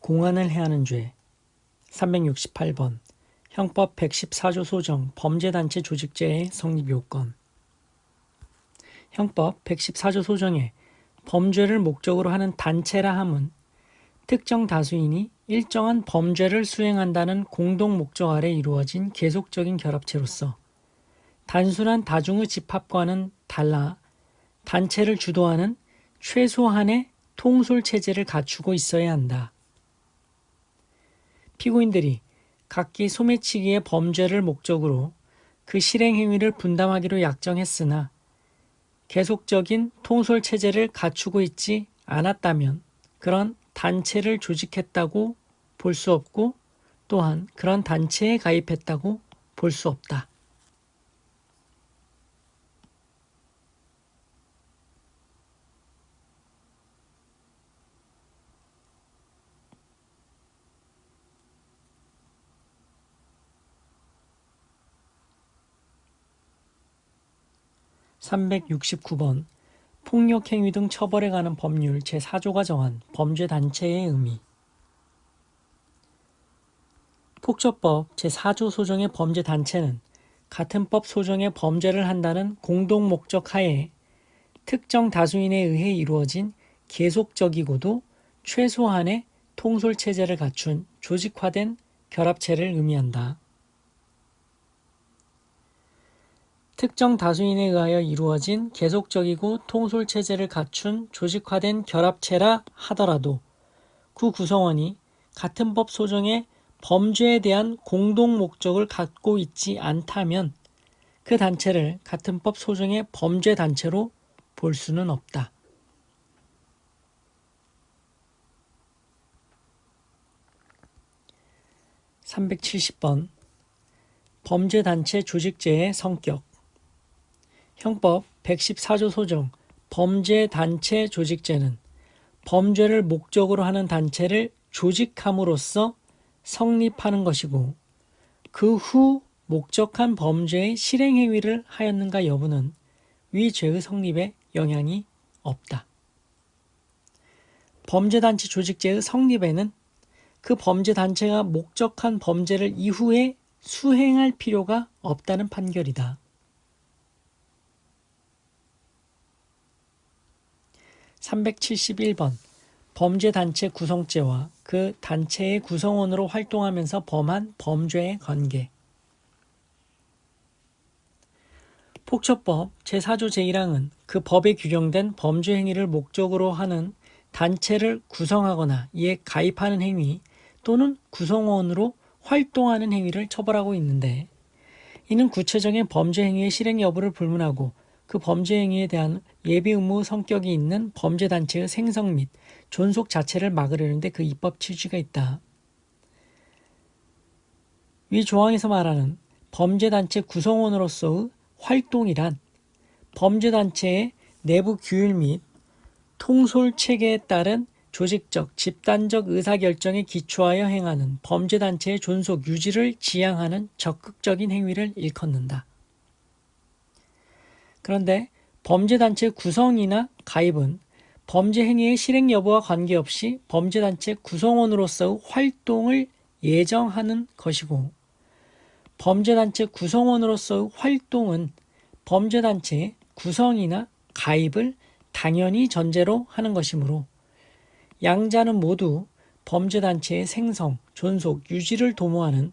공안을 해하는 죄. 368번 형법 114조 소정 범죄단체 조직죄의 성립 요건. 형법 114조 소정에 범죄를 목적으로 하는 단체라 함은 특정 다수인이 일정한 범죄를 수행한다는 공동 목적 아래 이루어진 계속적인 결합체로서 단순한 다중의 집합과는 달라 단체를 주도하는 최소한의 통솔체제를 갖추고 있어야 한다. 피고인들이 각기 소매치기의 범죄를 목적으로 그 실행행위를 분담하기로 약정했으나 계속적인 통솔체제를 갖추고 있지 않았다면 그런 단체를 조직했다고 볼 수 없고 또한 그런 단체에 가입했다고 볼 수 없다. (369번) 폭력행위 등 처벌에 관한 법률 제4조가 정한 범죄단체의 의미. 폭처법 제4조 소정의 범죄단체는 같은 법 소정의 범죄를 한다는 공동 목적 하에 특정 다수인에 의해 이루어진 계속적이고도 최소한의 통솔체제를 갖춘 조직화된 결합체를 의미한다. 특정 다수인에 의하여 이루어진 계속적이고 통솔체제를 갖춘 조직화된 결합체라 하더라도 그 구성원이 같은 법 소정의 범죄에 대한 공동 목적을 갖고 있지 않다면 그 단체를 같은 법 소정의 범죄단체로 볼 수는 없다. (370번) 범죄단체 조직죄의 성격. 형법 114조 소정 범죄단체 조직죄는 범죄를 목적으로 하는 단체를 조직함으로써 성립하는 것이고 그 후 목적한 범죄의 실행행위를 하였는가 여부는 위 죄의 성립에 영향이 없다. 범죄단체 조직죄의 성립에는 그 범죄단체가 목적한 범죄를 이후에 수행할 필요가 없다는 판결이다. (371번) 범죄단체 구성죄와 그 단체의 구성원으로 활동하면서 범한 범죄의 관계. 폭처법 제4조 제1항은 그 법에 규정된 범죄 행위를 목적으로 하는 단체를 구성하거나 이에 가입하는 행위 또는 구성원으로 활동하는 행위를 처벌하고 있는데 이는 구체적인 범죄 행위의 실행 여부를 불문하고 그 범죄 행위에 대한 예비 의무 성격이 있는 범죄단체의 생성 및 존속 자체를 막으려는 데 그 입법 취지가 있다. 위 조항에서 말하는 범죄단체 구성원으로서의 활동이란 범죄단체의 내부 규율 및 통솔체계에 따른 조직적, 집단적 의사결정에 기초하여 행하는 범죄단체의 존속, 유지를 지향하는 적극적인 행위를 일컫는다. 그런데 범죄단체 구성이나 가입은 범죄 행위의 실행 여부와 관계없이 범죄단체 구성원으로서의 활동을 예정하는 것이고 범죄단체 구성원으로서의 활동은 범죄단체의 구성이나 가입을 당연히 전제로 하는 것이므로 양자는 모두 범죄단체의 생성, 존속, 유지를 도모하는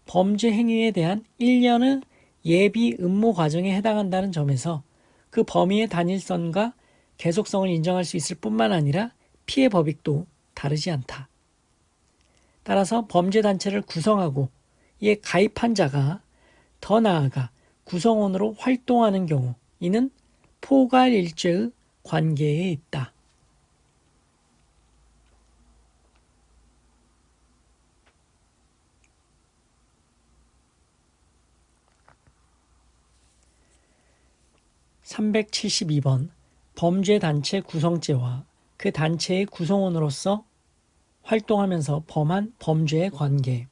범죄 행위에 대한 일련의 예비 음모 과정에 해당한다는 점에서 그 범위의 단일성과 계속성을 인정할 수 있을 뿐만 아니라 피해 법익도 다르지 않다. 따라서 범죄단체를 구성하고 이에 가입한 자가 더 나아가 구성원으로 활동하는 경우 이는 포괄일죄의 관계에 있다. (372번) 범죄단체 구성죄와 그 단체의 구성원으로서 활동하면서 범한 범죄의 관계.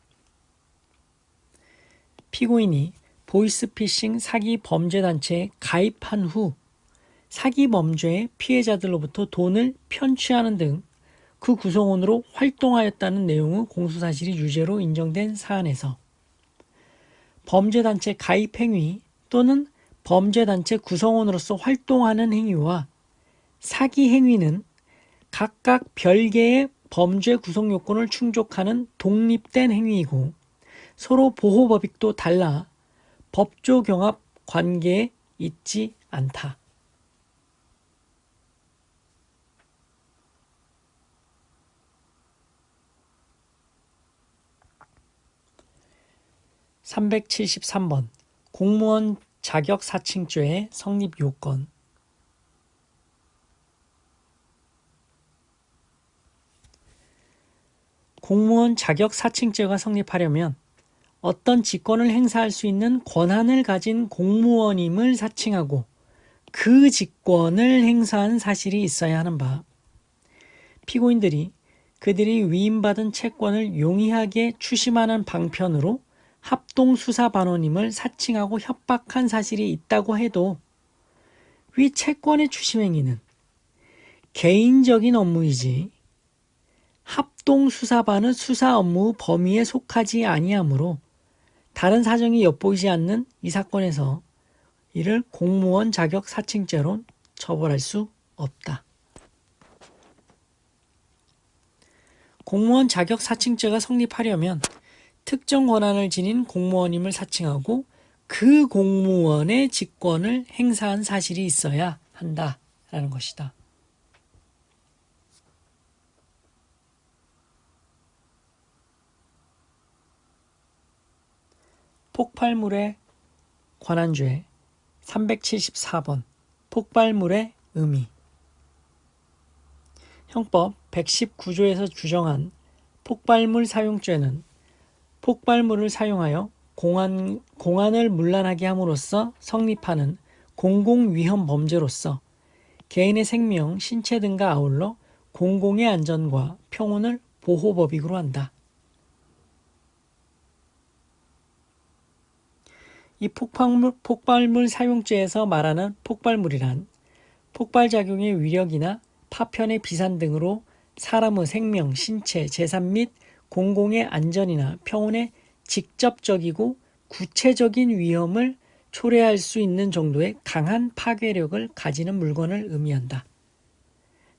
피고인이 보이스피싱 사기 범죄단체에 가입한 후 사기 범죄의 피해자들로부터 돈을 편취하는 등 그 구성원으로 활동하였다는 내용의 공소사실이 유죄로 인정된 사안에서 범죄단체 가입 행위 또는 범죄단체 구성원으로서 활동하는 행위와 사기 행위는 각각 별개의 범죄 구성 요건을 충족하는 독립된 행위이고 서로 보호법익도 달라 법조경합 관계에 있지 않다. (373번) 공무원 자격 사칭죄의 성립 요건. 공무원 자격 사칭죄가 성립하려면 어떤 직권을 행사할 수 있는 권한을 가진 공무원임을 사칭하고 그 직권을 행사한 사실이 있어야 하는 바, 피고인들이 그들이 위임받은 채권을 용이하게 추심하는 방편으로 합동수사반원임을 사칭하고 협박한 사실이 있다고 해도 위 채권의 추심행위는 개인적인 업무이지 합동수사반의 수사 업무 범위에 속하지 아니하므로 다른 사정이 엿보이지 않는 이 사건에서 이를 공무원 자격 사칭죄로 처벌할 수 없다. 공무원 자격 사칭죄가 성립하려면 특정 권한을 지닌 공무원임을 사칭하고 그 공무원의 직권을 행사한 사실이 있어야 한다라는 것이다. 폭발물에 관한 죄 374번 폭발물의 의미. 형법 119조에서 규정한 폭발물 사용죄는 폭발물을 사용하여 공안을 문란하게 함으로써 성립하는 공공위험 범죄로서 개인의 생명, 신체 등과 아울러 공공의 안전과 평온을 보호법익으로 한다. 이 폭발물 사용죄에서 말하는 폭발물이란 폭발작용의 위력이나 파편의 비산 등으로 사람의 생명, 신체, 재산 및 공공의 안전이나 평온에 직접적이고 구체적인 위험을 초래할 수 있는 정도의 강한 파괴력을 가지는 물건을 의미한다.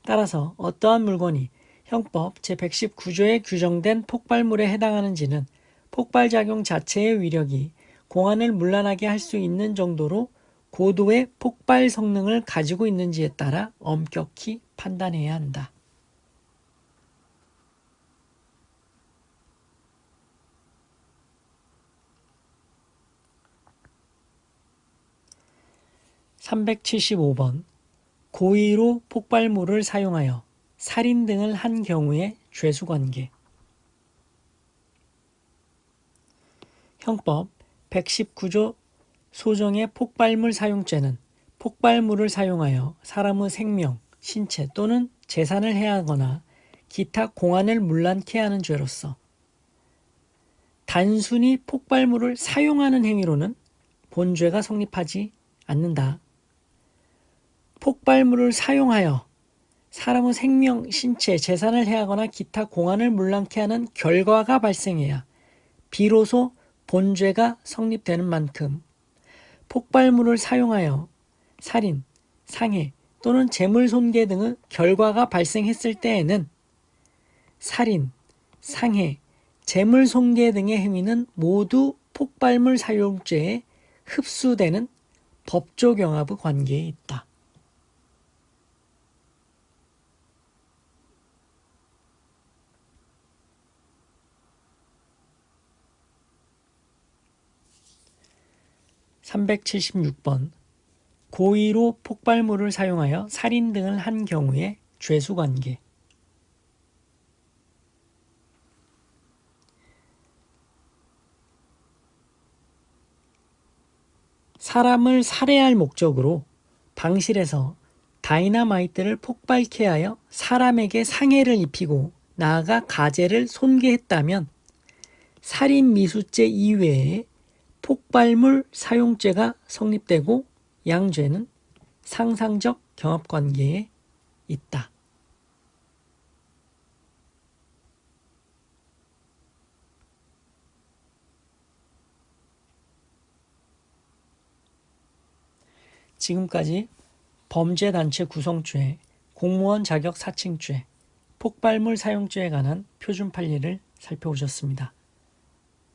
따라서 어떠한 물건이 형법 제119조에 규정된 폭발물에 해당하는지는 폭발작용 자체의 위력이 공안을 문란하게 할 수 있는 정도로 고도의 폭발 성능을 가지고 있는지에 따라 엄격히 판단해야 한다. (375번) 고의로 폭발물을 사용하여 살인 등을 한 경우의 죄수관계. 형법 119조 소정의 폭발물 사용죄는 폭발물을 사용하여 사람의 생명, 신체 또는 재산을 해하거나 기타 공안을 문란케 하는 죄로서 단순히 폭발물을 사용하는 행위로는 본죄가 성립하지 않는다. 폭발물을 사용하여 사람의 생명, 신체, 재산을 해하거나 기타 공안을 문란케 하는 결과가 발생해야 비로소 본죄가 성립되는 만큼 폭발물을 사용하여 살인, 상해 또는 재물손괴 등의 결과가 발생했을 때에는 살인, 상해, 재물손괴 등의 행위는 모두 폭발물 사용죄에 흡수되는 법조경합의 관계에 있다. (376번) 고의로 폭발물을 사용하여 살인 등을 한 경우의 죄수관계. 사람을 살해할 목적으로 방실에서 다이너마이트를 폭발케 하여 사람에게 상해를 입히고 나아가 가재를 손괴했다면 살인 미수죄 이외에 폭발물 사용죄가 성립되고 양죄는 상상적 경합관계에 있다. 지금까지 범죄단체 구성죄, 공무원 자격 사칭죄, 폭발물 사용죄에 관한 표준 판례를 살펴보셨습니다.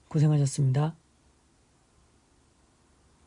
고생하셨습니다.